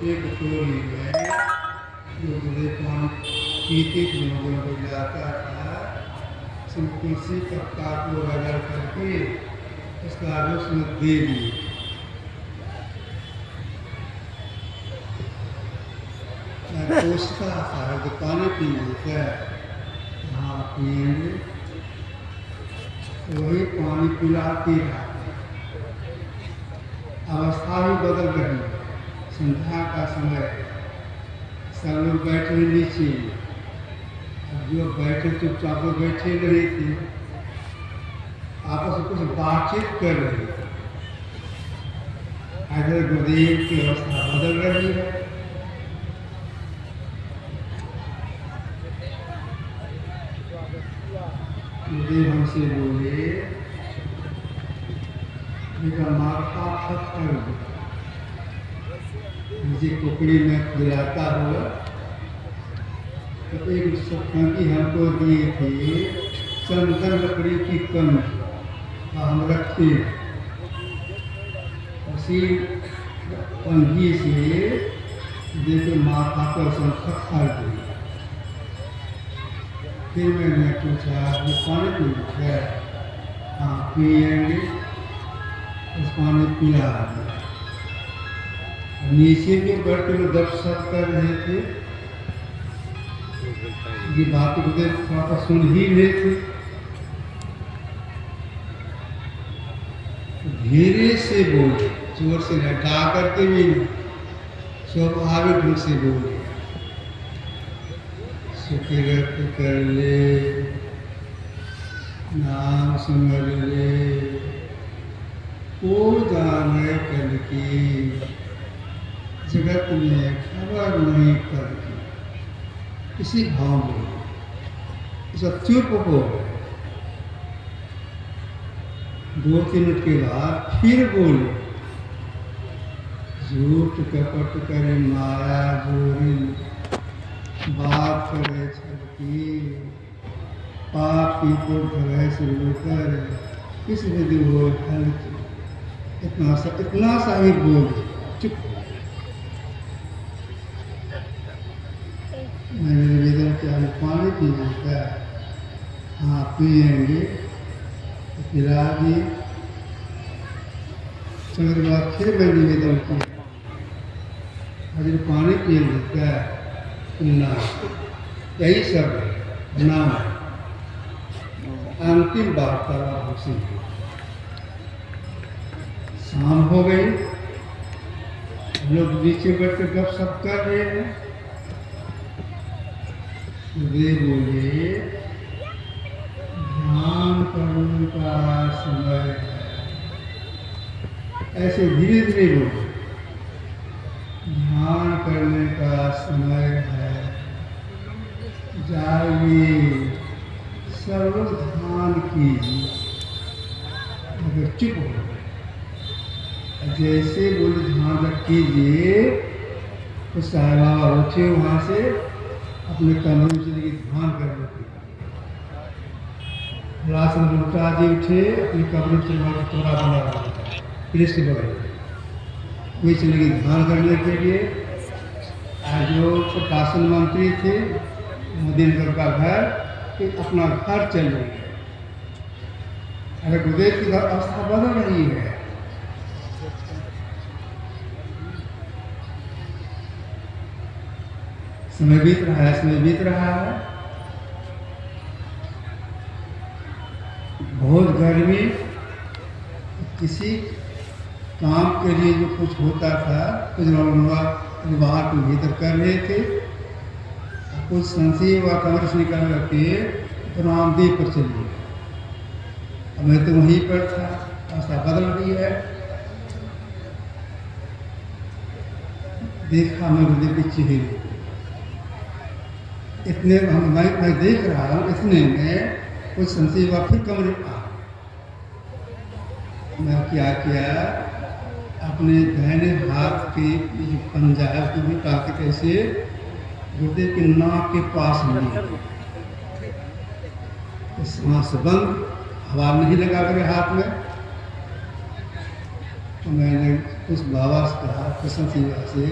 एक टोली में जो गुरुदेव पान पीते थे लोगों को जाता था, तुलसी पत्ता को रगड़ करके उसका रस में दे दिए। कोसता था जो पानी पीने का, हाँ पिएंगे, वही पानी पिलाते रहा। अवस्था भी बदल रही, संध्या का समय, सब लोग बैठे नीचे, अब जो बैठे चुपचाप बैठे रहे थे, आपस में कुछ बातचीत कर रहे थे। अगर गुरुदेव की अवस्था बदल रही है, गुरुदेव हमसे बोले, मेरा माता फट मुझे कुकड़ी में खिलाता हुआ, तो एक सपंगी हमको दिए थे चंदन लकड़ी की कंच, हम रखे उसी कंघी से देखे माता को संखा दी। फिर मैंने पूछा वो पानी पीना है? हाँ पिएंगे। उस पानी पिला दिया। नीचे के बैठ के गपशप कर रहे थे, ये बात को थोड़ा सुन ही रहे थे। धीरे से बोले, जोर से लटा करके भी नहीं, स्वाभाविक ढंग से बोले, सुखरत कर ले, नाम सुमर ले, को जाने कल की, जगत में खबर नहीं कल की। इसी भाव में सब चुप हो। 2-3 मिनट के बाद फिर बोले, झूठ कपट करे माया जोरी, बात करे छलकी, पापी को धरे से लेकर इस विधि हो हल्की। इतना सा ही बोले, चुप। मैंने निवेदन किया, पानी पीना है? हाँ पिएंगे। तो पिला दिए। उसके बाद फिर मैं निवेदन किया, अगर पानी पिएंगे क्या? ना, यही सब ना। अंतिम वार्तालाप हमसे शाम हो गई, लोग नीचे बैठ कर गप सप कर रहे हैं। वे बोले, ध्यान करने का समय है। ऐसे धीरे धीरे बोले, ध्यान करने का समय है, जाइए सर्व ध्यान कीजिए। मगर चुप हो। जैसे बोले ध्यान कीजिए, तो साहबा उठे वहाँ से, अपने कमरे में चले ध्यान कर लेते। रासन लुटा जी उठे, अपने कमरे में चले तोड़ा बना रहा था कृष्ण बगल, वे चले गए ध्यान करने के लिए। जो प्रशासन मंत्री थे मोदीनगर का घर, कि अपना घर चल रही है। अगर गुरुदेव की अवस्था बदल रही है, समय बीत रहा है, समय बीत रहा है। बहुत गर्मी, किसी काम के लिए जो कुछ होता था, कुछ बाहर के भीतर कर रहे थे, कुछ संशय व कमरे से निकाल करके तो रामदेव पर चलिए। अब मैं तो वहीं पर था, अवस्था बदल रही है। देखा मैं गुरुदेव के चेहरे, इतने मैं देख रहा हूँ, इतने में कुछ संशय हुआ, फिर कमरे आ। मैं क्या किया, अपने दाहिने हाथ के जो पंजा है उसको भी ताकत ऐसे गुरुदेव के नाक के पास लिए, सांस बंद, हवा नहीं लगा मेरे हाथ में। तो मैंने उस बाबा से कहा, प्रसन्न सिंह से,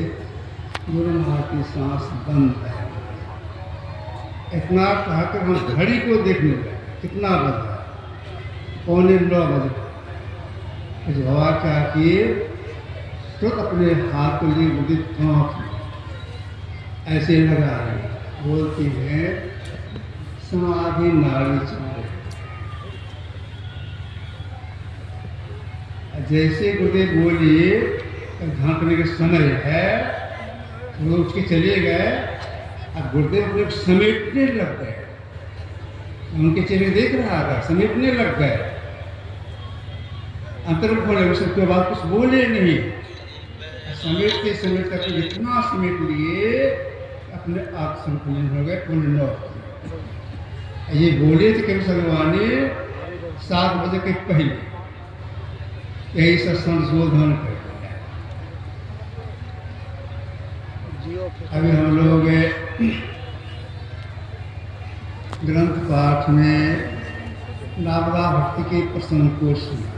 गुरु महाराज की सांस बंद है। इतना कहकर हम घड़ी को देखने लगे, कितना बजा, 9:15 बजे। कुछ हवा क्या किए, तो अपने हाथ को लिए मुझे कांप ऐसे लगा रही, बोलती है समाधि नाड़ी चल। जैसे गुरुदेव बोलिए झांकने का समय है, वो उठ के चले गए। अब गुरुदेव लोग समेटने लग गए, उनके चेहरे देख रहा था, समेटने लग गए। अंतर्मुख होने उसके बाद कुछ बोले नहीं, समेटते समेट करके इतना समेट लिए अपने आप संपूर्ण हो गए। 9 ये बोले थे कभी भगवान 7 बजे के पहले यही सब संशोधन कर। अभी हम लोग ग्रंथ पाठ में नारदा भक्ति के प्रसंग को सुना।